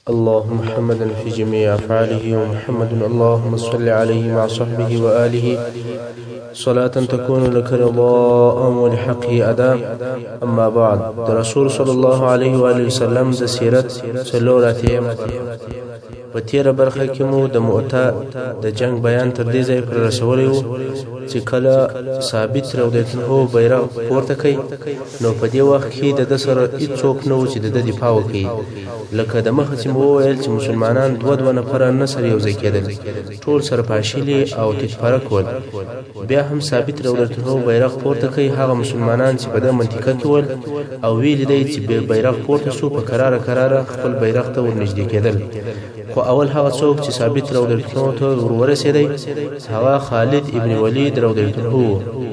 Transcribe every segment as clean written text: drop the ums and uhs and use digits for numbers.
اللهم محمدا في جميع أفعاله ومحمد اللهم صل عليه مع صحبه وآله صلاة تكون لك رضاء ولحقه أداء. أما بعد، رسول صلى الله عليه وآله وسلم د سیرت څلور اتیمه په تیره برخه کې مو د مؤته د جنگ بیان تر دې ځای پر رسولی و چې کله ثابت رضی الله عنه بیرغ پورته کوي نو په دې وخت کې د ده سره هېڅوک نه و چې د ده دفاع وکړي. لکه د مخه چې مو وویل چې مسلمانان دوه نفره نه سره یو ځای کېدل، ټول سره پاشلي او تکفاره کول. بیا هم ثابت رضی الله عنه بیرغ پورته کوي. هغه مسلمانان چې په ده منطقه کې ول او ویلي دی چې بیرغ پورته سو په کراره خپل بیرغ ته ورنږدې کېدل. خو اول هغه څوک چې ثابت رضی الله عنه ته ورورسېدی هغه خالد ابن ولید رضی الله عنه.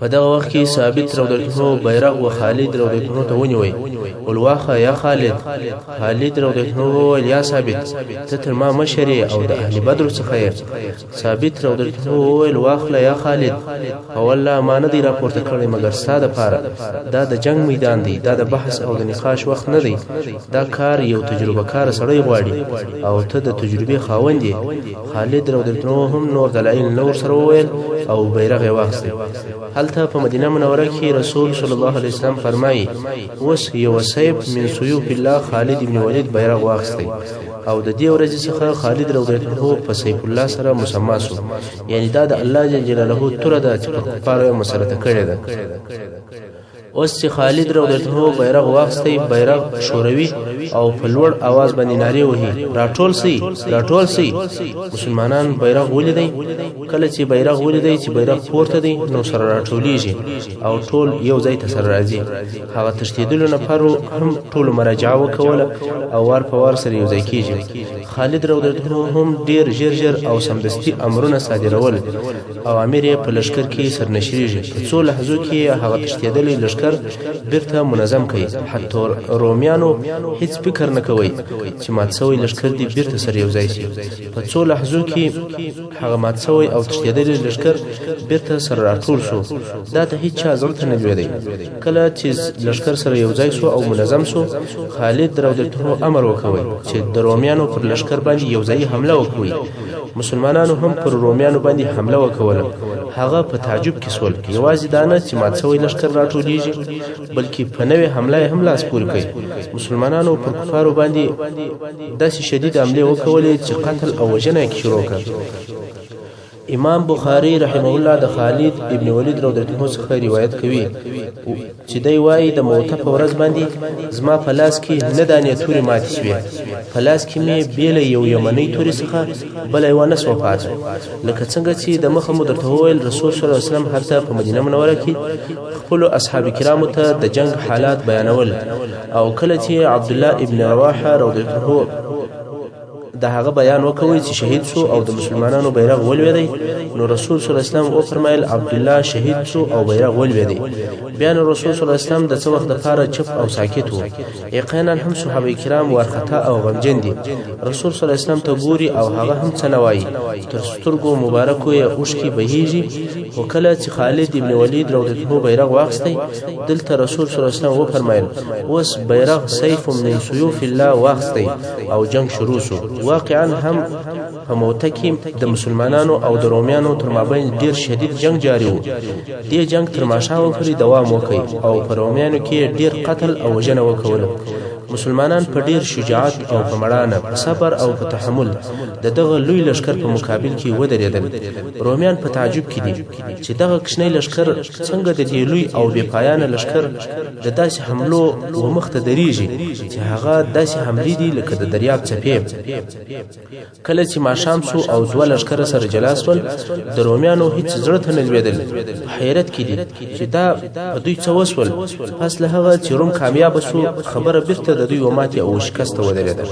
په دغه وخت کې ثابت رضی الله عنه بیرغ و خالد رضی الله عنه ته ونیوی. ولواخه یا خالد رضی الله عنه وویل یا ثابت ته تر ما مشرې او د اهل بدر څخه یې. ثابت رضی الله عنه وویل واخله یا خالد، په والله ما نه دی راپورته کړی مګر ستا دپاره. دا د جنگ میدان دی، دا د بحث او د نقاش وخت نه دی. دا کار یو تجربه کار سړی غواړي او ته د تجربې خاوند یې. خالد رضی الله عنه هم نور دلایل نه ورسره وویل او بیرغ یې واخیستی. هلته په مدینه منوره کې رسول صلی الله علیه وسلم فرمایي اوس یو سیف من سیوف الله خالد ابن ولید بیرغ واخیستی او د دې ورځې څخه خالد رضی الله عنه په سیف الله سره مسما سو، یعنی دا د الله جل جلاله توره ده چې په کفارو یې مسلطه کړې ده. اوس چې خالد رضی الله عنه بیرغ واخیستی، بیرغ شوروي او په لوړ आवाज باندې نارې وهي راټول سي. مسلمانان بیرغ ولیدي. کله چې بیرغ ولیدي چې بیرغ پورته دی نو سره راټولیږي او ټول یو ځای ته سره راځي. هغه تښتېدلو نفرو هم ټول مراجعه وکوله او وار په وار سره یو ځای کېږي. خالد رضی الله عنه هم ډېر ژر او سمدستي امرونه صادرول او امیر یې په لښکر کې سرنشریږي. په څو لحظو کې هغه تښتېدلی لښکر بیرته منظم کوي. حتی رومیانو هیڅ فکر نه کوي چې مات شوی لښکر دې بیرته سره یو ځای شي. په څو لحظو کې هغه مات شوی او تښتېدلی لښکر بیرته سره راټول شو. دا ته هیڅ چا زړه ته نه لوېدی. کله چې لښکر سره یو ځای شو او منظم شو، خالد رضی الله عنه امر وکوي چې د رومیانو پر لښکر باندې یو ځای حمله وکړي. مسلمانانو هم پر رومیانو باندې حمله وکوله. هغه په تعجب کې سول. یوازې دا نه چې مات شوی لښکر راټولیږي بلکې په نوې حمله یې هم لاس پورې کوي. مسلمانانو پر کفارو باندې داسې شدید حملې وکولې چې قتل او وژنه یې شروع کړه. امام بخاری رحمه الله د خالد ابن ولید رضی الله عنه څخه روایت کوي چې دی وایي د موته په ورځ باندې زما په لاس کې نه دانې تورې ماتې شوې. په لاس کې مې بېله یو یمنۍ تورې څخه بله یوه نه سوه پاته. لکه څنګه چې د مخه مو درته وویل رسول صلی الله علیه وسلم هلته په مدینه منوره کې خپلو اصحاب کرامو ته د جنگ حالات بیانول او کله چې عبدالله ابن رواحه رضی الله عنه د هغه بیان وکوي چې شهید شو او د مسلمانانو بیرغ ولوېدی نو رسول صلی الله علیه وسلم وفرمایل عبدالله شهید شو او بیرغ ولوېدی. بیا نو رسول صلی الله علیه وسلم د څه وخت دپاره چپ او ساکت و. یقینا هم صحابه کرام وارخطا او غمجن دي. رسول صلی الله علیه وسلم ته ګوري او هغه هم څه نه وایي. تر سترګو مبارکو یې اوښکې بهیږي. خو کله چې خالد ابن ولید رضی الله عنه بیرغ واخیستی دلته رسول صلی الله علیه وسلم وفرمایل اوس بیرغ سیف من سیوف الله واخیستی او جنگ شروع شو. واقعا هم په موته کې د مسلمانانو او د رومیانو تر مابین ډیر شدید جنگ جاری و. دې جنگ تر ماښامه پورې دوام وکړي او په رومیانو کې ډیر قتل او وژنه وکوله. مسلمانان په ډیر شجاعت او په مړانه، په صبر او په تحمل د دغه لوی لښکر په مقابل کې ودرېدل. رومیان په تعجب کې دي چې دغه کوچنی لښکر څنګه د دې لوی او بې پایانه لښکر د داسې حملو ومخ ته درېږي چې هغه داسې حملې دي لکه د دریاب څپې. کله چې ماښام سو او دوه لښکره سره جلا سول د رومیانو هیڅ زړه ته نه لوېدل. په حیرت کې دي چې دا په دوی څه وسول. پس له هغه چې روم کامیابه سو خبره بیرته د دوی و ماتې او شکست ودرېده.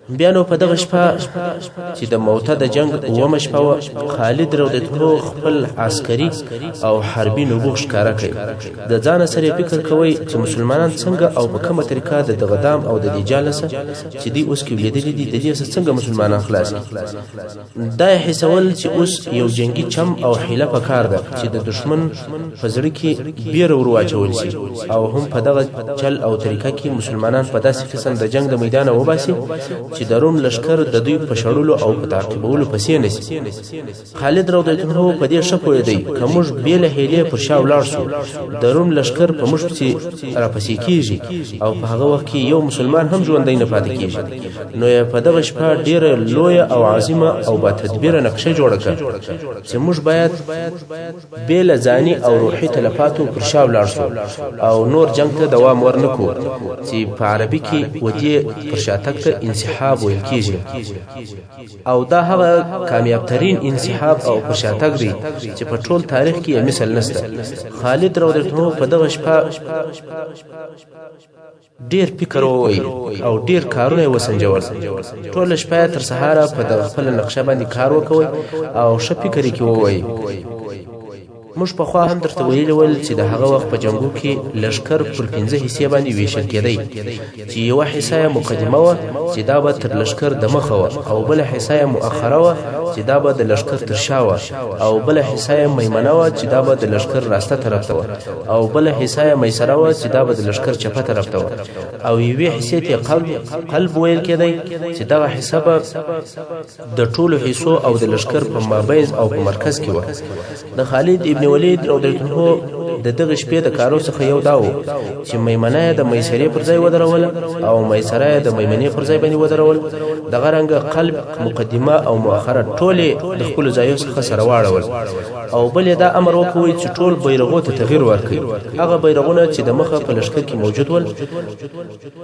بیا نو په دغه شپه چې د موته د جنگ اومه شپه وه، خالد رضی الله عنه خپل عسکري او حربي نبوغ ښکاره کړي. د ځان سره فکر کوي چې مسلمانان څنګه او په کومه طریقه د دغه دام او د دجال څخه چې دی اوس کې ولیدلې دي د دې څنګه مسلمانان خلاص دا حسول چې اوس یو جنگي چم او حیله پکار ده چې د دشمن په زړه کې بیر ورواچول شي او هم په دغه چل او طریقه کې مسلمانان په داسې قسم د جنگ د میدان وباسي چې د روم لشکر د دوی په شړلو او په تعقیبولو پسې نشي. خالد رضی الله عنه په دې شپه دی کومج بیل هیله پر شا ولاړ شو، د روم لشکر په مش پسې را پسې کیږي او په هغه وخت کې یو مسلمان هم ژوندۍ نه پاتې کیږي. نو په دغه شپه ډیره لویه او عظیمه او با تدبیره نقشه جوړه کړه چې موږ باید بیل ځاني او روحي تلفاتو پر شا ولاړ شو او نور جنگ ته دوام ورنکو چې په عربي کې ودی پر شاتک ته انسحاب ویل کیږي او دا هغه کامیاب ترین انسحاب او پر شاتک دی چې په ټول تاریخ کې مثال نشته. خالد رضی الله عنه په دغه شپه ډیر فکر وای او ډیر کارونه وسنجول. ټول شپه تر سهار په دغه خپل نقشه باندې کار وکوي او ښه فکر یې کوي. موږ په خوا هم درته ویلي ول چې د هغه وخت په جنګو کې لشکر پر 15 حصې باندې ویشل کېدی چې یوه حصه مقدمه وه چې دا به تر لشکر د مخه وه او بله حصه مؤخره وه چې دا به د لشکر تر شا وه او بله حصه میمنه وه چې دا به د لشکر راسته طرف ته وه او بله حصه میسره وه چې دا به د لشکر چپه طرف ته وه او یوې حصې ته قلب ویل کېدی چې دغه حصه به د ټولو حصو او د لشکر په مابین او په مرکز کې وه. د خالد ابن ولید رضی الله عنه د دغه شپې د کارو څخه یو داو چې میمنه د میسرې پر ځای ودروله او میسره د میمنې پر ځای باندې ودرول. دغه رنګ قلب مقدمه او مؤخره ټولې د خپل ځایو څخه سره واړول او بل دا امر وکوي چې ټول بیرغو ته تغییر ورکړي. هغه بیرغونه چې د مخه په لشکر کې موجود ول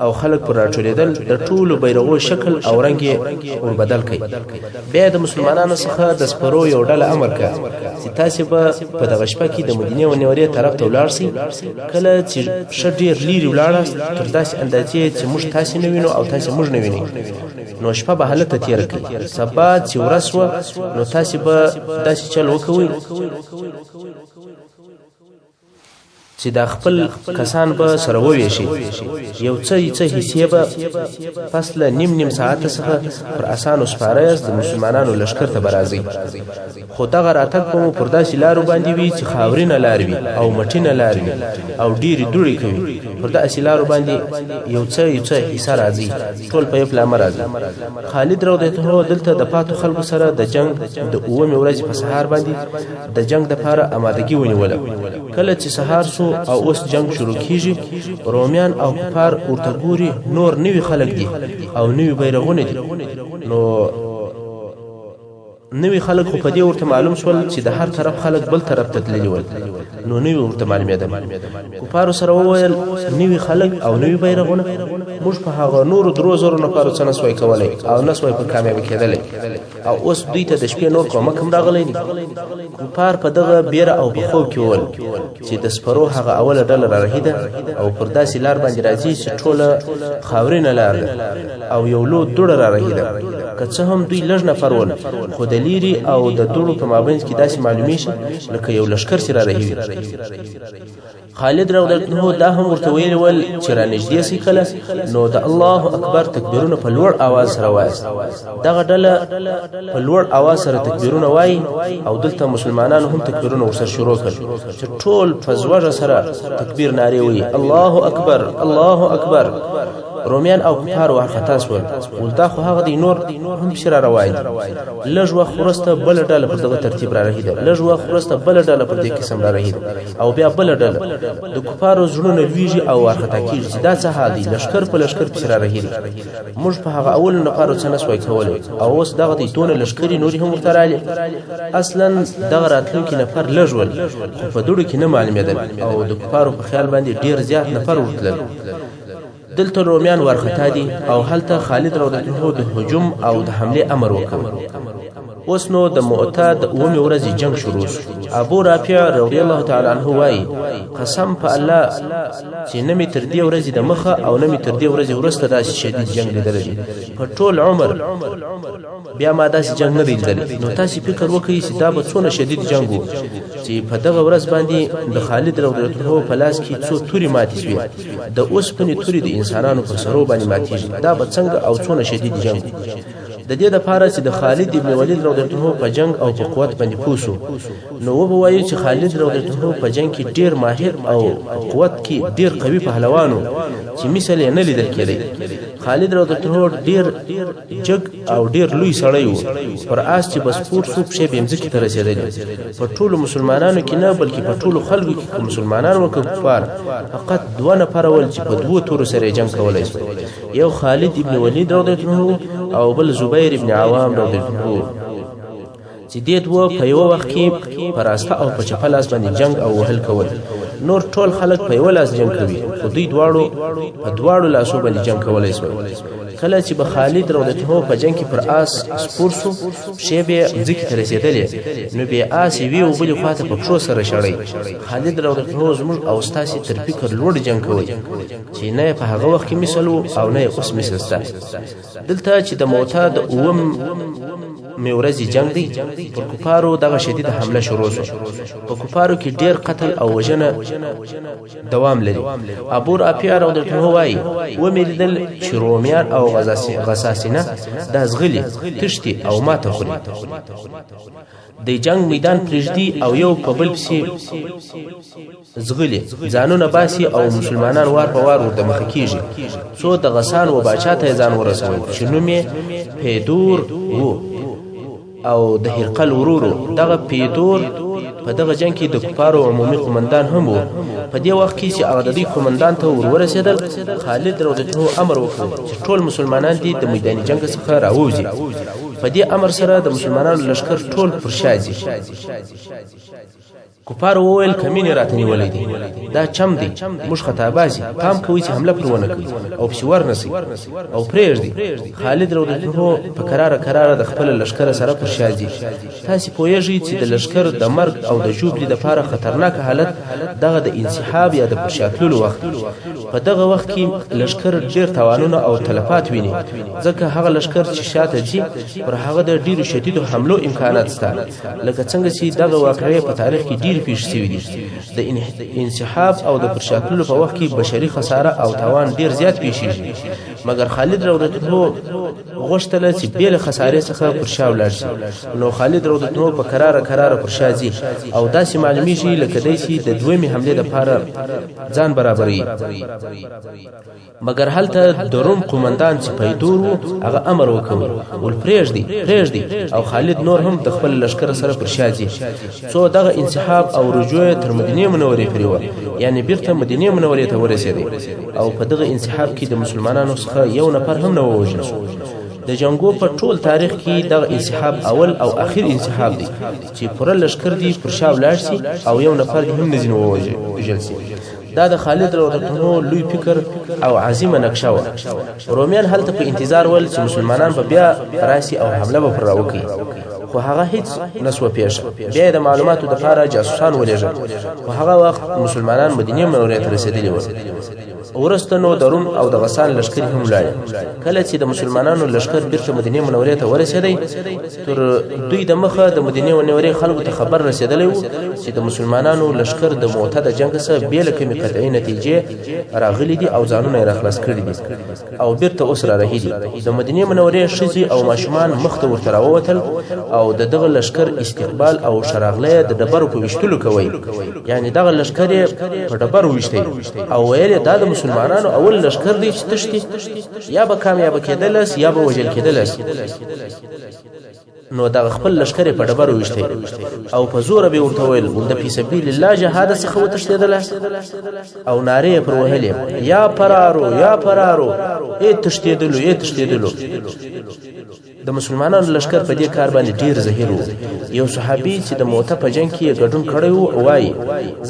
او خلک پر راټولېدل د ټولو بیرغو شکل او رنګ یې ور بدل کړي. بیا د مسلمانانو څخه د سپرو یو ډله امر کړ چې تاسو به په دغه شپه کې د مدینه ونورې طرف ته ولاړ شئ. کله چې ښه ډېر لرې ولاړاست تر داسې اندازې چې موږ تاسې نه وینو او تاسې موږ نه وینئ نو شپه به هلته تېره کړئ. سبا چې ورځ وه نو تاسې به داسې چل وکوئ چې دا خپل کسان به سره وویشي. یو څه حصې به پس له نیم ساعت څخه پر اسانو سپاره یاست د مسلمانانو لشکر ته به راځئ. خو دغه راتګ به مو پر داسې لارو باندې وي چې خاورینه لار وي او مټینه لار وي او ډېرې دوړې کوي. پر داسې لارو باندې یو څه حصه راځي، ټول په یو پلامه راځي. خالد رضی الله عنه دلته د پاتو خلکو سره د جنگ د اومې ورځې په سهار باندې د جنگ دپاره امادګي ونیوله. کله چې سهار سو او اوس جنگ شروع کیږي رومیان او کفار ورته ګوري نور نوي خلک دي او نوي بیرغونه دي. نو نوی خلق خو په دې ورته معلوم شول چې د هر طرف خلق بل طرف ته تللي ول. نو نوی ورته معلومېده کفارو سره وویل نوی خلق او نوی بیرغونه موږ په هغه نورو درو زرو نفرو څه نسوای کولی او نسوای په کامیابي کېدلی او اوس دوی ته د شپې نور کومک هم راغلی دي. کفار په دغه بیره او په خوب کې وویل چې د سپرو هغه اوله ډله رارهیده او پر داسې لار باندې راځي چې ټوله خاورینه لار ده او یو لو دوړه رارهیده. که څه هم دوی لږ نفر ول خو د لیري او د دوړو په مابینځ کې داسې معلومیږي لکه یو لشکر چې رارهي. خالد رضی الله عنه دا هم ورته ویلي ول چې رانږدې سئ کله نو د الله اکبر تکبیرونه په لوړ اواز سره وایاست. دغه ډله په لوړ اواز سره تکبیرونه وایي او دلته مسلمانانو هم تکبیرونه ورسره شروع کړل چې ټول په زوږه سره تکبیر نارې وایي الله اکبر الله اکبر. رومیان او کفار وارخطا شول ولدا خو هغه دی نور هم شر روان. لږ وخت وروسته بل ډله په دغه ترتیب را رهیده، لږ وخت وروسته بل ډله په دې قسم را رهیده او بیا بل ډله د کفارو زړونه لویږي او وارخطا کیږي چې دا څه حال دی. لشکر په لشکر پسې را رهیده. موږ په هغه اول نفرو څه نسوای کولی او اوس دغه دی دونه لشکري نورې هم ورته راغلي. اصلا دغه راتلونکي نفر لږ ول خو په دوړو کې نه معلومېدل او د کفارو په خیال باندې ډېر زیات نفر ورتلل. دلته رومیان ورختا دي او هلته خالد رضی الله عنه د هجوم او د حمله امر وکړ. اوس نو د مؤته د اومې ورځې جنگ شروع شو. ابو رافع رضی الله تعالی عنه وایي قسم په الله چې نه مې تر دې ورځې د مخه او نه مې تر دې ورځې وروسته داسې شدید جنگ لیدلی دی په ټول عمر بیا ما داسې جنگ نه دی لیدلی. نو تاسې فکر وکړئ چې دا به څونه شدید جنگ و چې په دغه ورځ باندې د خالد رضی الله عنه په لاس کې څو تورې ماتې شوې. د اوسپنې تورې د انسانانو په سرو باندې ماتېږي. دا به څنګه او څونه شدید جنگ د دې دپاره چې د خالد ابن ولید رضی الله عنه په جنگ او په قوت باندې پوه شو. نو ووایي چې خالد رضی الله عنه په جنگ کې ډیر ماهر او قوت کې ډیر قوي پهلوانو چې مثال یې نه لیدل کېدی. خالد رضی الله عنه ډیر جګ او ډیر لوی سړی و. پر آس چې بس پور شو پښې به مځکې ته رسېدلې. په ټولو مسلمانانو کې نه بلکې په ټولو خلکو کې مسلمانانو او کفار فقط دوه نفره ول چې په دوه تورو سره جنگ کولی شو. یو خالد ابن ولید رضی الله عنه او بل زبیر ابن عوام رضی الله عنه چې دې دوه په یو وخت کې په راسته او په چپه لاس باندې جنگ او وهل کول. نور ټول خلک په یو لاس جنگ کوي خو دوی دواړو په دواړو لاسو باندې جنگ کولی شول. کله چې به خالد رضی الله عنه په جنگ کې پر آس سپور شو پښې به ځمکې ته رسېدلې نو بې آس یې وې او بلې خواته په پښو سره شړی. خالد رضی الله عنه زموږ او ستاسې تر فکر لوړ جنگ کوي چې نه یې په هغه وخت کې مثل و او نه یې اوس مثل شته. دلته چې د موته د اووم مې ورځې جنگ دی پر کفارو دغه شدید حمله شروع شو. په کفارو کې ډیر قتل او وژنه دوام لري. ابو رافع رضی الله عنه وایي ومې لیدل چې رومیان او غساسینه دا زغلي تشتي او ماته خوري. د جنگ میدان پرېږدي او یو په بل پسې زغلي ځانونه باسي او مسلمانان وار په وار ورته مخه کېږي. څو د غسان و باچا ته ځان ورسوي چې نوم یې پیدور و او د هرقل ورورو. دغه پیدور په دغه جنگ کې د کفارو عمومي قومندان هم و. په دې وخت کې چې هغه د دې قومندان ته ورسېدل خالد رضی الله عنه امر وکړ چې ټول مسلمانان دې د میدان جنگ څخه راووځي. په دې امر سره د مسلمانانو لشکر ټول پر شا ځي. کفار وویل کمینې راته نیولی دي دا چم دی موږ خطابازي پام کوئ چې حمله پر ونه کوي او پسې ورنسئ او پرېږدي. خالد رضی الله عنه په کراره د خپل لشکر سره پر شا ځي. تاسې پوهیږئ چې د لشکر د مرګ او د ژوبلې دپاره خطرناک حالت دغه د انسحاب یا د پر شا تللو وخت. په دغه وخت کې لشکر ډېر تاوانونه او تلفات ویني ځکه هغه لشکر چې شاته ځي پر هغه د ډېرو شدیدو حملو امکانات شته. لکه څنګه چې دغه واقعې په تاریخ کې ډېرې پیښ شوي دي. د انسحاب او د پر شا تللو په وخت کې بشري خساره او تاوان ډېر زیات پیښیږي. مګر خالد رضی الله عنه غوښتله چې بې له خسارې څخه پر شا ولاړ شي. نو خالد رضی الله عنه په کراره پر شا ځي او داسې معلومیږي لکه دی چې د دویمې حملې دپاره ځان برابروي. مګر هلته د روم قومندان چې پیدور و هغه امر وکړ ول پرېږدي او خالد نور هم د خپل لشکر سره پر شا ځي. څو دغه انسحاب او رجوع تر مدینې منورې پورې وه یعنې بیرته مدینې منورې ته ورسېدی او په دغه انسحاب کې د مسلمانانو څخه یو نفر هم نه ووژل شو. د جنگو په ټول تاریخ کې دغه انسحاب اول او اخیر انسحاب دی چې پوره لشکر دی پر شا ولاړ شي او یو نفر هم نه ځینې ووژل شي. دا د خالد رضی الله عنه لوی فکر او عظیمه نقشه وه. رومیان هلته په انتظار ول چې مسلمانان به بیا راسي او حمله به پر راوکړي خو هغه هیڅ نسوه پیښه. بیا د معلوماتو دپاره جاسوسان ولېږل خو هغه وخت مسلمانان مدینې منورې ته رسېدلي ول. وروسته نو د روم او د غسان لشکرې هم ولاړې. کله چې د مسلمانانو لشکر بیرته مدینې منورې ته ورسېدی تر دوی د مخه د مدینې منورې خلکو ته خبر رسېدلی و چې د مسلمانانو لشکر د موته د جنګ څخه بې له کومې قطعي نتیجې راغلي دي او ځانونه یې راخلاص کړي دي او بیرته اوس رارهي دي. د مدینې منورې ښځې او ماشومان مخ ته ورته راووتل او د دغه لشکر استقبال او شراغله د ډبرو په ویشتلو کوي. یعنی دغه لشکر یې په ډبرو ویشتی او ویل دا د مسلمانانو اول لشکر دی چې تشتي یا به کامیابه کېدلس یا به وژل کېدلس. نو دغه خپل لشکر په ډبرو ویشتی او په زوره به ورته ویل د فی سبیل الله جهاد څخه وتښتېدله او نارې پر وهلې یا فرارو ای تښتېدلو. د مسلمانانو لشکر په دې کار باندې ډیر زهیر وو. یو صحابي چې د موته په جنگ کې ګډون کړی وو وایي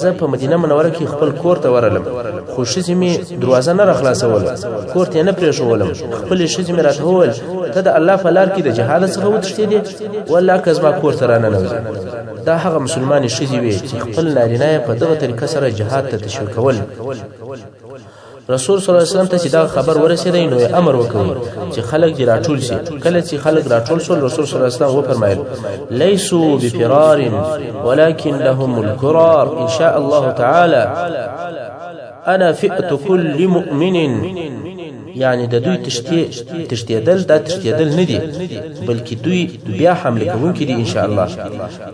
زه په مدینه منوره کې خپل کور ته ورلم، خو ښځې مې دروازه نه راخلاصوله، کور ته نه پرېښولم. خپلې ښځې مې راته وویل ته د الله په لار کې د جهاد څخه وتښتېدې، والله که زما کور ته راننوځې. دا هغه مسلمانې ښځې وې چې خپل نارینه یې په دغه طریقه سره جهاد ته تشویق کول. رسول صلی الله علیه وسلم ته چې دا خبر ورسېدی نو یې امر وکړ چې خلک دې راټول شي. کله چې خلک راټول شول رسول صلی الله علیه وسلم وفرمایل لیسوا بفرار ولكن لهم الكرار ان شاء الله تعالی انا فئت كل مؤمن. یعنی د دوی تشتیدل دا تشتیدل نه دي بلکې دوی بیا حمله کوونکي دي ان شاء الله.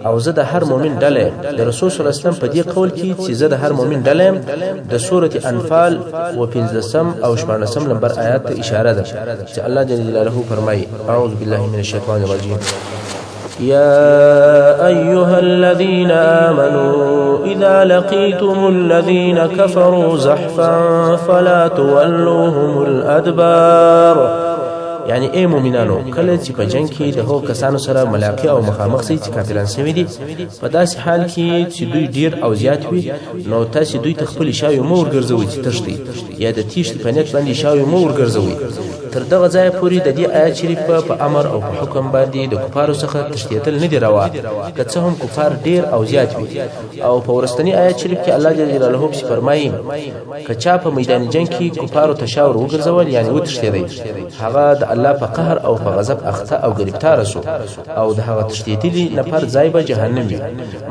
او زه د هر مؤمن ډله د رسول صلی الله علیه وسلم په دې قول کې چې زه د هر مؤمن ډله د سوره انفال و 15 او 14 نمبر آیات ته اشاره ده چې الله جل جلاله فرمایي اعوذ بالله من الشیطان الرجیم يا أيها الذين آمنوا إذا لقيتم الذين كفروا زحفا فلا تولوهم الأدبار. یعنی ای مومنانو کله چې په جنگ کې د هغو کسانو سره ملاقات او مخامخ شئ چې کافران شوي دي په داسې حال کې چې دوی ډیر او زیات وي نو تاسې دوی ته خپلې شاوې مه ورګرځوئ چې تښتئ یا د تیښتې په نیت باندې شاوې مه ورګرځوئ. تر دغه ځایه پورې د دې آیت شریفه په امر او په حکم باندې د کفارو څخه تښتېدل نه دي روا که څه هم کفار ډیر او زیات وي. او په وروستني آیت شریف کې الله جل جلاله پسې فرمایي که چا په میدان جنگ کې کفارو ته شا ور وګرځول یعنې وتښتېدی هغه د الله په قهر او په غضب اخته او گرفتار شو او د هغه تښتېدلي نفر ځای به جهنم وي.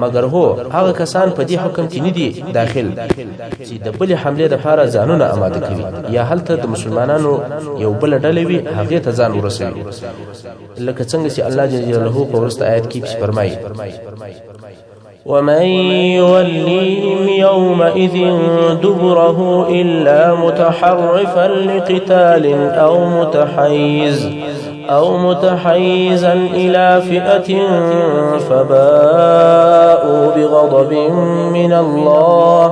مګر هو هغه کسان په دې حکم کې نه دي داخل چې د بلې حملې دپاره ځانونه اماده کوي یا هلته د مسلمانانو یو بله ډلې وي هغې ته ځان ورسوي لکه څنګه چې الله جل جلاله په وروسته آیت کې فرمایي ومن يوليهم يومئذ دبره إلا متحرفا لقتال أو متحيزا إلى فئة فباءوا بغضب من الله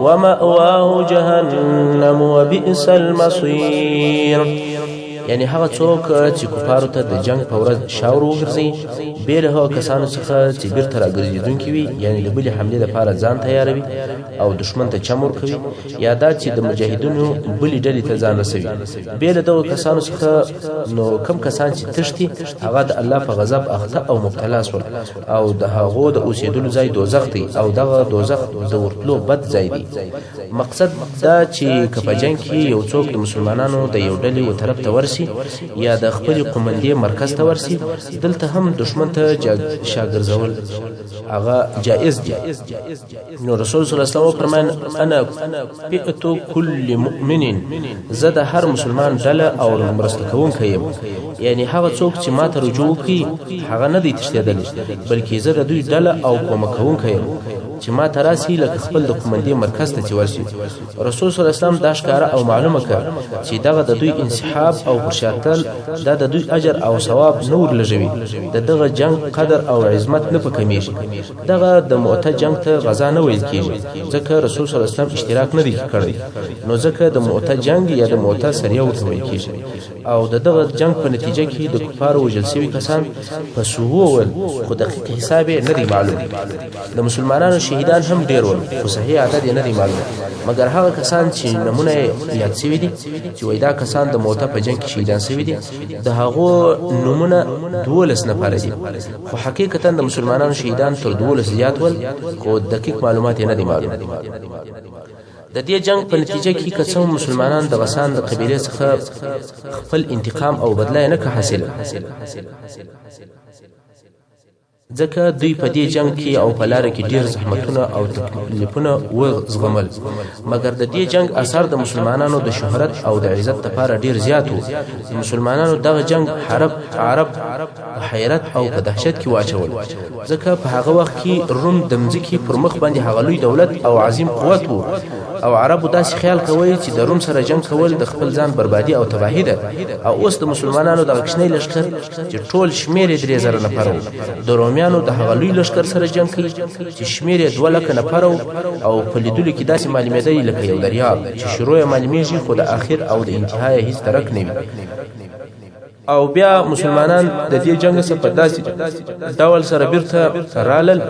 ومأواه جهنم وبئس المصير. یعنی هغه څوک چې کفارو ته د جنگ په ورځ شاور وګرځي بې له هغو کسانو څخه چې بیرته راګرځېدونکي وي یعنی د بلې حملې دپاره ځان تیاروي او دښمن ته چم ورکوي یا دا چې د مجاهدینو بلې ډلې ته ځان رسوي. بې له دغو کسانو څخه نو کم کسان چې تښتي هغه د الله په غضب اخته او مبتلا شول او د هغو د اوسېدلو ځای دوزخ دی او دغه دوزخ د ورتلو بد ځای دی. مقصد دا چې که په جنگ کې یو څوک د مسلمانانو د یو ډلې و طرف ته ورسي یا د خپل قومندې مرکز ته ورسي دلته هم دشمن ته شاګرځول هغه جائز دي. نو رسول صلی الله علیه وسلم فرمایي انا فئت كل مؤمن زه د هر مسلمان ډله او مرسته کوونکی یم. یعنی هغه څوک چې ما ته رجوع کوي هغه نه دی تښتېدلی بلکې زه د دوی ډله او کومک کوونکی یم چې ما ته راسي لکه خپل د قومندې مرکز ته چې ورسي. رسول صلی الله علیه وسلم دا ښکاره او معلومه کړه چې دغه د دوی انسحاب او پرشاتل دا د دوی اجر او ثواب نه ورلږوي. د دغه جنگ قدر او عظمت نه په کمیږي. دغه د موته جنگ ته غزا نه ویل کېږي ځکه رسول صلی الله علیه وسلم اشتراک نه دی کړی نو ځکه د موته جنگ یا د موته سریه ورته ویل کېږي. او د دغه جنگ په نتیجه کې د کفارو وژل شوي کسان په سوو ول خو دقیق حساب نه دی معلوم. د مسلمانانو شهیدان هم ډیر ول خو صحیح عدد یې نه دی معلوم. مګر هغه کسان چې نمونه یاد شوي دي چې وایي دا کسان د موته په جنگ کې شهیدان شوي دي د هغو نومونه 12 نفره دي خو حقیقتا د مسلمانانو شهیدان تر 12 زیات ول خو دقیق معلومات یې نه دی معلوم. د دې جنگ په نتیجه کې که څه مسلمانان د غسان د قبیلې څخه خپل انتقام او بدله نه که حاصل ځکه دوی په دې جنگ کې او په لاره کې ډیر زحمتونه او تکلیفونه وزغمل. مګر د دې جنگ اثر د مسلمانانو د شهرت او د عزت لپاره ډیر زیات و. مسلمانانو دغه جنگ عرب په حیرت او په دهشت کې واچول ځکه په هغه وخت کې روم د مځکې پر مخ باندې هغه لوی دولت او عظیم قوت و او عربو داسې خیال کوي چې د روم سره جنگ کول د خپل ځان بربادي او تباهي ده. او اوس د مسلمانانو دغه کوچنی لښکر چې ټول شمیر یې 3000 نفر و د رومیانو د هغه لوی لښکر سره جنگ کوي چې شمیر یې 2 لکه نفر او په لیدلو کې داسې معلومېدی لکه یو دریاب چې شروع یې معلومیږي خو د آخر او د انتها یې هیڅ ترک نه وي. او بیا مسلمانان د دې جنگ څخه په داسې ډول سره بیرته رالل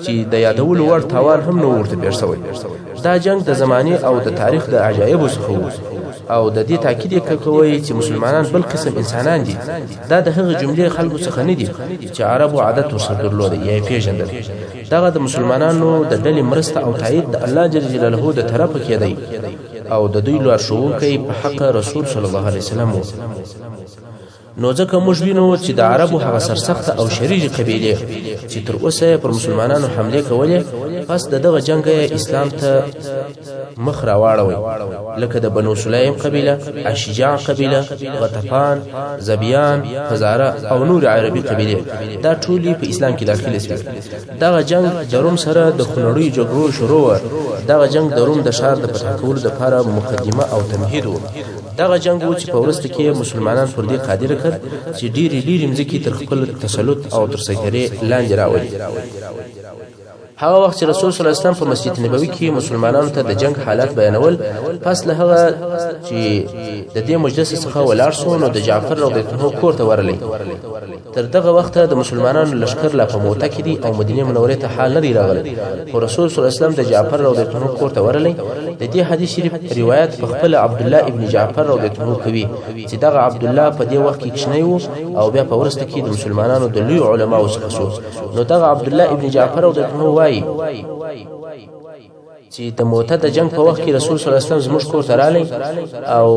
چې د یادولو وړ تاوان هم نه ورته پیښ شوی. دا جنگ د زمانه او د تاریخ د عجایبو څخه و او د دې تاکید کوي چې مسلمانان بل قسم انسانان دي. دا د هغه جملې خلکو څخه نه دي چې عربو عادت ورسره درلود یا پیژندل. دغه د مسلمانانو د ډلې مرسته او تایید د الله جل جلاله د طرفه کېدی او د دوی لارښوونکی په حق رسول صلی الله علیه وسلم. نو ځکه موږ وینو چې د عربو هغه سرسخته او شریجه قبیله چې تر اوسه پر مسلمانانو حمله کولې پس دغه جنگ اسلام ته مخ راواړوي، لکه د بنو سلیم قبیله، اشجاع قبیله، غطفان، زبیان، فزاره او نور عربي قبیله دا ټولي په اسلام کې داخلي شول. دغه جنگ د روم سره د خونړیو جګړو شروع و. دغه جنگ د روم د ښار د فتح کولو لپاره مقدمه او تمهید و. دغه جنگ و چې په ورسته کې مسلمانان پر دې قادر کړ چې ډېری ځمکې تر خپل تسلط او تر سیطرې لاندې راوړي. هغه وخت چې رسول صلی الله علیه وسلم په مسجد نبوي کې مسلمانانو ته د جنگ حالات بیانول، پس له هغه چې د دې مجلس څخه ولاړ شو نو د جعفر رضی الله عنه کور ته ورغلی. تر دغه وخت د مسلمانانو لشکر لا په موته کې دي او مدینه منورې ته حال نه دی راغلی، خو رسول صلی الله علیه وسلم د جعفر رضی الله عنه کور ته ورغلی. د دې حدیث شریف روایت په خپل عبد الله ابن جعفر رضی الله عنه کوي چې دغه عبد الله په دې وخت کې کښنی وو او بیا په ورسته کې د مسلمانانو د لوی علماو څخه شو. نو دغه عبد الله ابن جعفر رضی الله عنه وایي چې د موته د جنگ په وخت کې رسول صلی الله علیه وسلم زموږ کور ته راغلی او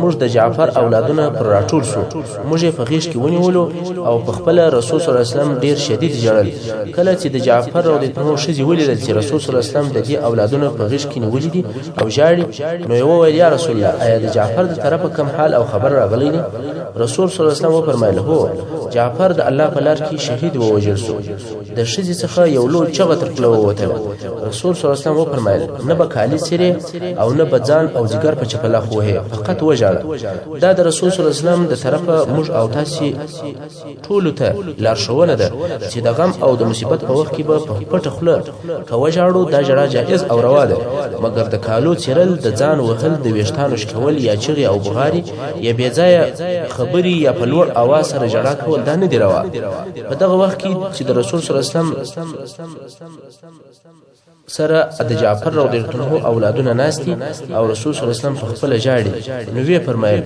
موږ د جعفر اولادونه پر راټول شو. موږ یې په غیږ کې ونیولو او په خپل رسول صلی الله علیه وسلم ډیر شدید ژړل. کله چې د جعفر رضی الله عنه ښځې ولیدل چې رسول صلی الله علیه وسلم د دې اولادونه په غیږ کې نیولي دي او ژاړي، نو یې وویل یا رسول الله آیا د جعفر د طرفه کوم حال او خبر راغلی دی؟ رسول صلی الله علیه وسلم وفرمایل هو، جعفر د الله په لار کې شهید ووژل شو. د ښځې څخه یو لوی چغه تر خوله ووتله. رسول صلی الله علیه وسلم وفرمایل نه به کالي څیرې او نه به ځان او ځیګر په چپلاخ وهې، فقط وژاړه. دا د رسول صلی الله علیه وسلم د طرفه موږ او تاسې ټولو ته لارښوونه ده چې د غم او د مصیبت په وخت کې به په پټه خوله که وژاړو دا ژړا جایز او روا ده، مګر د کالو څیرل، د ځان وهل، د ویښتانو شکول یا چغې او بغارې یا بې ځایه خبرې یا په لوړ اواز سره ژړا کول دا نه دي روا. په دغه وخت کې چې د رسول صلی الله علیه وسلم سره د جعفر رضی الله عنه اولادونه ناشتي او رسول صلی الله علیه وسلم په خپل ژاړي، نو وی فرمایل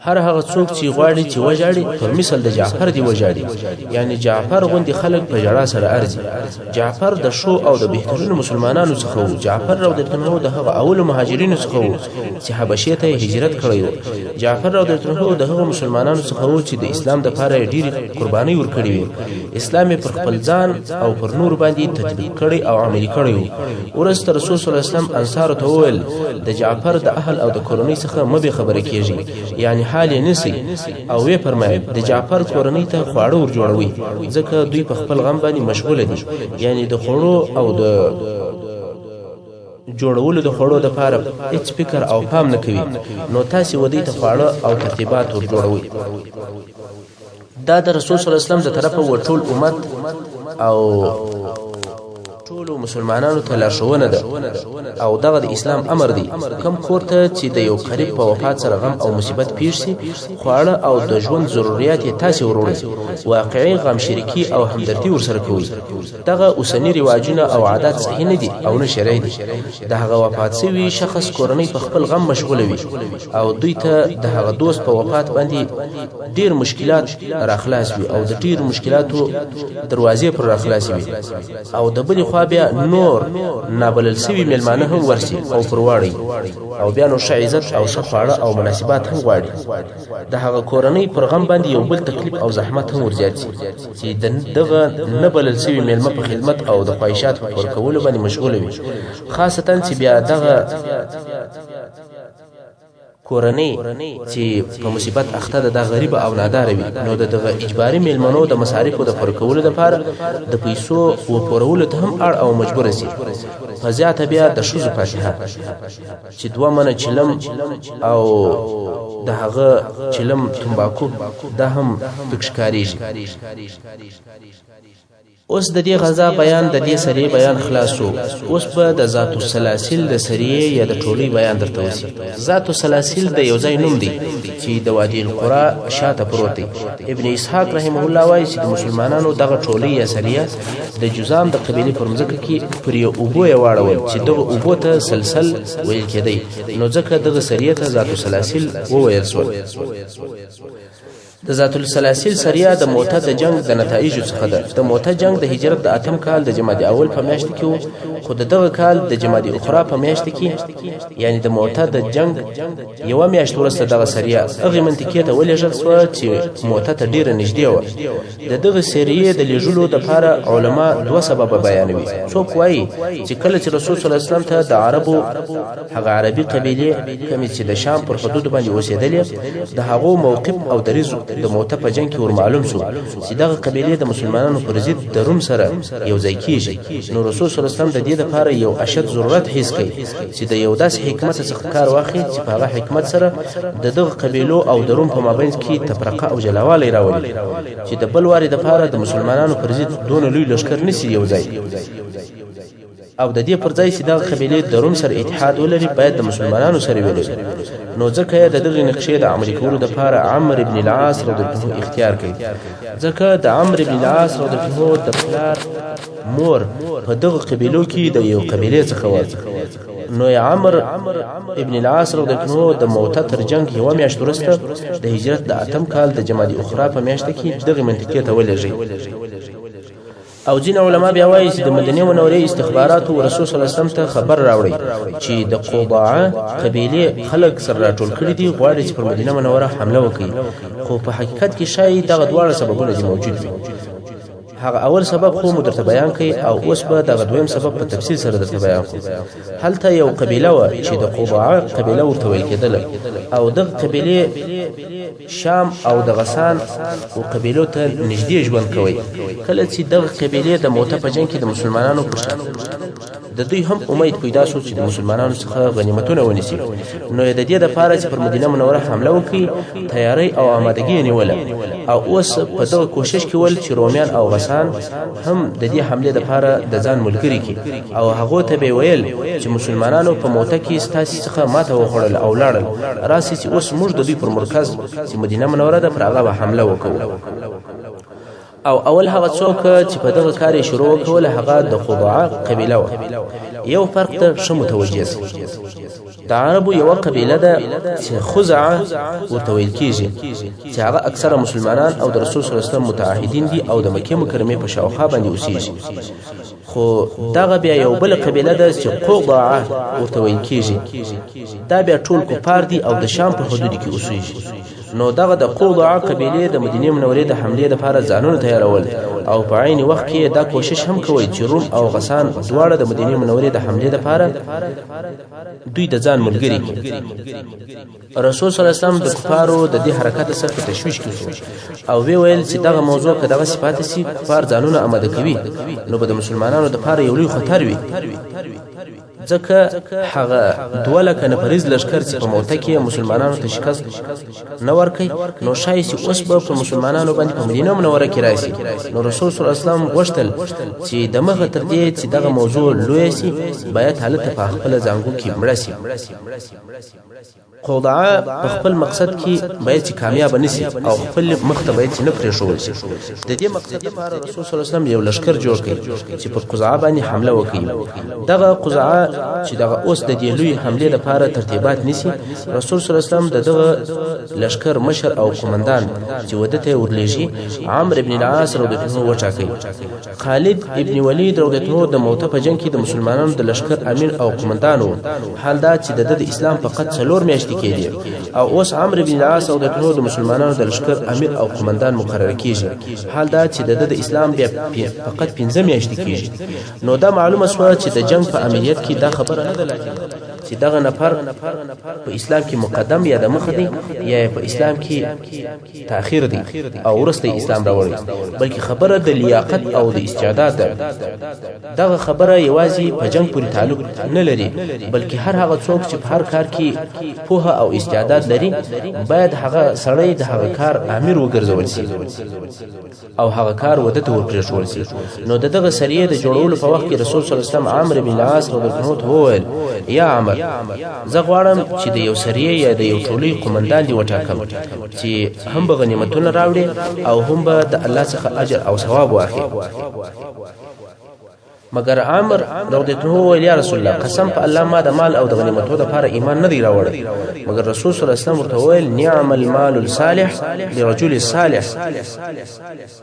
هر هغه څوک چې غواړي چې وژاړي پر مثال د جعفر دی وژاړي، یعنی جعفر غوندي خلک په ژړا سره ارزي. جعفر د شو او د بهترینو مسلمانانو څخه وو. جعفر رضی الله عنه د هغه اول مهاجرینو څخه وو چې حبشې ته هجرت کړی و. جعفر رضی الله عنه د هغه مسلمانانو څخه وو چې د اسلام لپاره ډېری قرباني ورکړې وي. اسلام پر خپل ځان او پر نور باندې تطبیق کړی او عملي کړی و. ورسته رسول صلی الله علیه وسلم انصار ته وویل د جعفر د اهل او د کورنۍ څخه مبه خبره کیږي، یعنی حال نسی. او وی فرمایل د جعفر کورنۍ ته خواړه ور جوړوي ځکه دوی په خپل غم باندې مشغول دي، یعنی د خوړو او د جوړولو د خوړو د لپاره هیڅ فکر او پام نه کوي. نو تاسو ودی ته خواړه او ترتیبات ور جوړوي. دا د رسول صلی الله علیه وسلم د طرفه ټول امت او ټول مسلمانانو ته لارښوونه ده او دغه د اسلام امر دی. کم کور ته چې د یو قریب په وفات سره غم او مصیبت پیښ شي، خواړه او د ژوند ضرورت یې تاسو وروړي، واقعي غم شریکی او همدردی ورسره کوي. دغه اوسنی رواجونه او عادات صحیح نه دي او نه شرعي دي. دغه وفات شوی شخص کورنۍ په خپل غم مشغوله وي او دوی ته د هغه دوست په وفات باندې ډیر مشکلات راخلاص وي او د ډیر مشکلاتو دروازې پر راخلاص وي او د بل خو بیا نور نابلل سوي ملمانه هم ورسي او پرواړي او بیا نو عزت او شفاعه او مناسبات هم غواړي. د هغه کورنۍ پر غم باندې یو بل تکلیف او زحمت هم ورزیات چې دغه نبلل سوي ملمه په خدمت او د خواهشات پر کولو باندې مشغول وي، خاصتا چې بیا دغه کورنۍ چې په مصیبت اخته ده د غریب او نادار وي، نو دغه اجباري میلمنو د مصارفو د فرکولو لپاره د پیسو و پورولو ته هم اړ او مجبور شي. په زیاته بیا د شوزو فاتحه چې دوه منه چلم او د هغه چلم تمباکو دا هم پکښ کاریږي. اوس د دې غزا بیان د دې سریه بیان خلاصو. اوس به د ذات السلاسل د سریه یا د ټولي بیان درته وسی. ذات السلاسل د یو ځای نوم دی چې د وادي القرى شاته پروت دی. ابن اسحاق رحمه الله وايي چې د مسلمانانو دغه ټولي یا سریه د جزام د قبيله پر مځکه کې پر یو اوبو یې واړول چې دغه اوبو ته سلسل ویل کېدی. نو ځکه دغه سریه ته ذات السلاسل وویل شو. د ذات السلاسل سریه د موته د جنگ د نتایج څخه ده. د موته جنگ د هجرت د اتم کال د جمادی اول په میاشت کې وو، خو دغه کال د جمادی اخرى په میاشت کې، یعنی د موته د جنگ یو میاشت وروسته دغه سریه هغه منطقې ته ولېږل شو چې موته ته ډیره نږدې و. د دغه سریه د لېږلو لپاره علما دوه سبب بیانوي. څوک وایي چې کله چې رسول صلی الله علیه وسلم ته د عربو هغه عربي قبیله کومې چې د شام پر حدود باندې اوسېدلې د هغو موقف او دریځ د موته په جنگ کې ور معلوم شو چې دغه قبیله د مسلمانانو پر ضد د روم سره یو ځای کیږي. نو رسول صلی الله علیه وسلم د دې لپاره یو اشد ضرورت حس کړي چې د یو داس حکمت څخه کار واخلي چې په هغه حکمت سره د دغه قبیلو او د روم په مابین کې تفرقه او جلاوالی راولي چې د بل واري لپاره د مسلمانانو پر ضد دون لوی لشکر نسی یو ځای، او د دې پر ځای چې دغه قبیله د روم سره اتحاد ولري باید د مسلمانانو سره ولري. نو ځکه د دغه نقشې د عملي کولو لپاره عمرو ابن العاص رضی الله عنه اختیار کړي. ځکه د عمرو ابن العاص رضی الله عنه د پلار مور په دغه قبیلو کې د یو قبیله څخه و. نو عمرو ابن العاص رضی الله عنه د موته تر جنگ یو میاشت وروسته د هجرت د اتم کال د جمادی اخرى په میاشت کې دغه منطقې ته ولېږي. او ځین علما بیا وایي چې د مدینه منورې استخباراتو رسول صلی الله علیه وسلم ته خبر راوړی چې د قضاعه قبیله خلک سره راټول کړي دي، غواړي چې پر مدینه منوره حمله وکړي. خو په حقیقت کې شاید دغه دواړه سببونه موجود وي. هغه اول سبب خو مو درته بیان کړي او اوس به دغه دویم سبب په تفصیل سره درته بیان کوم. هلته یو قبیله و چې د قضاعه قبیله ورته ویل کېدله، او دغه قبیله شام او د غسان او قبیلو ته نږدې ژوند کوي. کله چې دغه قبیله د موته په جنگ کې د مسلمانانو پر شا د دوی هم امید پیدا شو چې د مسلمانانو څخه غنیمتونه ونیسي. نو د دې لپاره چې پر مدینه منوره حمله وکړي تیاری او آمادګي نیوله، او اوس په دغه کوشش کې ول چې رومیان او غسان هم د دې حمله لپاره د ځان ملګری کړي، او هغه ته به ویل چې مسلمانانو په موته کې ستاسو څخه ماته وخوړل او لاړل، راسي چې اوس موږ د دوی پر مرکز چې مدینه منوره ده پر هغه حمله وکړو. او اول هغه څوک چې په دغه کار شروع وکول هغه د قضاعه قبیله و. یو فرق ته شمو متوجه سي. د عربو یو قبیله ده چې خزاعه ورته ویل کیږي چې هغه اکثره مسلمانان او د رسول صلی الله علیه وسلم متعهدین دي او د مکه مکرمه په شاوخوا باندې اوسېږي. خو دغه بیا یو بل قبیله ده چې قضاعه ورته ویل کیږي. دا بیا ټول کفار دي او د شام په حدود کې اوسېږي. نو دغه د قضاعه قبیله د مدینه منورې د حمله لپاره ځانونه تیارول، او په عین وخت کې دا کوشش هم کوي چې روم او غسان دواړه د مدینه منورې د حمله لپاره دوی د ځان ملګری. رسول صلی الله علیه وسلم د کفارو د دې حرکت سره تشویش کړو او ویل چې دغه موضوع که دغه صفات سي کفار ځانونه آماده کوي نو به د مسلمانانو لپاره یو لوی خطر وي. ځکه هغه دوله کنه پریز لشکر چې په موته کې مسلمانانو ته شکست نه ورکړي، نو شایي چې اوس به په مسلمانانو باندې په مدینه منوره کې راشي. نو رسول صلی الله علیه وسلم غوښتل چې د مخه تر دې چې دغه موضوع لوی شي باید حالت په خپل ځانګو کې مړ شي. قضاعه په خپل مقصد کې باید چې کامیاب نشي او خپل مخ ته باید چې نه پرې شول شي. د دې مقصد لپاره رسول صلی الله علیه وسلم یو لشکر جوړ کړي چې پر قضاعه باندې حمله وکړي. دغه قضاعه چې دغه اوس د دې لوی حمله لپاره ترتیبات نشي، رسول صلی الله علیه وسلم دغه لشکر مشر او قومندان چې ودته ورلېږي عمرو ابن العاص رضی الله عنه وټاکي. خالد ابن ولید رضی الله عنه د موته په جنگ کې د مسلمانانو د لشکر امیر او قومندان و. حال دا چې د اسلام فقط 4 میاشتې کېدی او اوس عمرو ابن العاص رضی الله عنه د مسلمانانو د لشکر امیر او قومندان مقرر کیږي. حال دا چې د اسلام بیا فقط 15 میاشتې کېږي. نو دا معلومه شوه چې د جنگ په عملیات کې دا خبره نه ده، چې دغه نفر په اسلام کې مقدم یا د مخ دی یا په اسلام کې تاخير دی او ورسته اسلام راوړي، بلکې خبره د لیاقت او د استعداد ده. دغه خبره یوازې په جنگ پورې تعلق نه لري، بلکې هر هغه څوک چې په هر کار کې پوهه او استعداد لري باید هغه سړی د هغه کار امیر وګرځول شي او هغه کار ودته ورپرېښول شي. نو دغه سریه د جوړولو په وخت کې رسول صلی الله علیه وسلم عمرو بن العاص رضی الله عنه وویل: یا عمر، زه غواړم چې د یو سریه یا د یو ټولۍ قومندان دی وټاکم چې هم به غنیمتونه راوړي او هم به د الله څخه اجر او ثواب واخلي. مگر عامر رضی الله عنه ویل: یا رسول الله، قسم په الله ما د مال او د غنیمتو لپاره ایمان نه دی راوړی. مگر رسول صلی الله علیه وسلم ورته ویل: نعم المال الصالح لرجل صالح.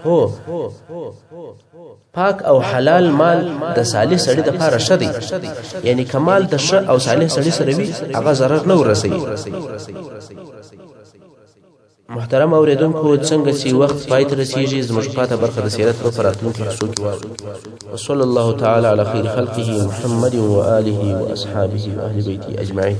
هو پاک او حلال مال د صالح سړي د لپاره ښه دی، یعنی کمال د ښه او صالح سړي سره وي هغه ضرر نه ورسوي. محترم اوریدونکو، څنګه چې وخت پای ته رسیږي زموږ پاته برخه د سیرت په راتلونکي حصو کې وایو. وصلی الله تعالی علی خیر خلقه محمد و آله و اصحابه و اهل بیته اجمعین.